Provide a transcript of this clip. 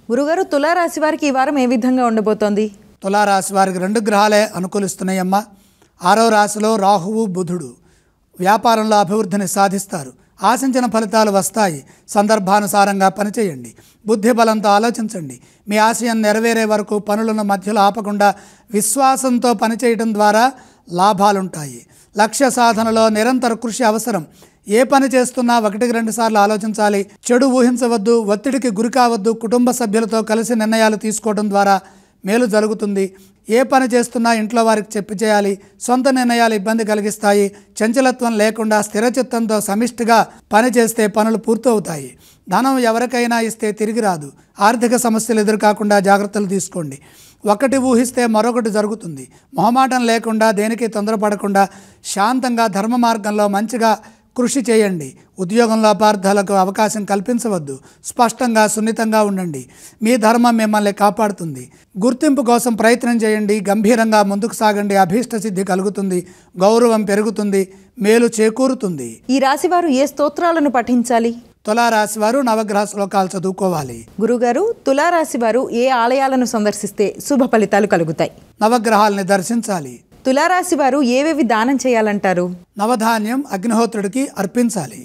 గురుగారు, తులారాశి వారికి ఈ వారం ఏ విధంగా ఉండబోతోంది? తులారాశి వారికి 2 గ్రహాలే అనుకూలిస్తున్నాయమ్మా. 6వ రాశిలో రాహువు బుధుడు. వ్యాపారంలో అభివృద్ధిని సాధిస్తారు. ఆశించిన ఫలితాలు వస్తాయి. సందర్భానుసారంగా పనిచేయండి. బుద్ధి బలంతో ఆలోచించండి. మీ ఆశయం నెరవేరే వరకు పనులను మధ్యలో ఆపకుండా విశ్వాసంతో పనిచేయడం ద్వారా లాభాలుంటాయి. లక్ష్య సాధనలో నిరంతర కృషి అవసరం. ఏ పని చేస్తున్నా 1-2 సార్లు ఆలోచించాలి. చెడు ఊహించవద్దు, ఒత్తిడికి గురి కావద్దు. కుటుంబ సభ్యులతో కలిసి నిర్ణయాలు తీసుకోవడం ద్వారా మేలు జరుగుతుంది. ఏ పని చేస్తున్నా ఇంట్లో వారికి చెప్పి చేయాలి. సొంత నిర్ణయాలు ఇబ్బంది కలిగిస్తాయి. చంచలత్వం లేకుండా స్థిరచిత్తంతో సమిష్టిగా పనిచేస్తే పనులు పూర్తవుతాయి. ధనం ఎవరికైనా ఇస్తే తిరిగి రాదు. ఆర్థిక సమస్యలు ఎదురుకాకుండా జాగ్రత్తలు తీసుకోండి. ఒకటి ఊహిస్తే మరొకటి జరుగుతుంది. మొహమాటం లేకుండా, దేనికి తొందరపడకుండా శాంతంగా ధర్మ మార్గంలో మంచిగా కృషి చేయండి. ఉద్యోగంలో అపార్థాలకు అవకాశం కల్పించవద్దు. స్పష్టంగా, సున్నితంగా ఉండండి. మీ ధర్మం మిమ్మల్ని కాపాడుతుంది. గుర్తింపు కోసం ప్రయత్నం చేయండి. గంభీరంగా ముందుకు సాగండి. అభీష్ట సిద్ధి కలుగుతుంది. గౌరవం పెరుగుతుంది. మేలు చేకూరుతుంది. ఈ రాశి వారు ఏ స్తోత్రాలను పఠించాలి? తులారాశి వారు నవగ్రహ శ్లోకాలు చదువుకోవాలి. గురుగారు, తులారాశి వారు ఏ ఆలయాలను సందర్శిస్తే శుభ ఫలితాలు కలుగుతాయి? నవగ్రహాలని దర్శించాలి. తులారాశి వారు ఏవేవి దానం చేయాలంటారు? నవధాన్యం అగ్నిహోత్రుడికి అర్పించాలి.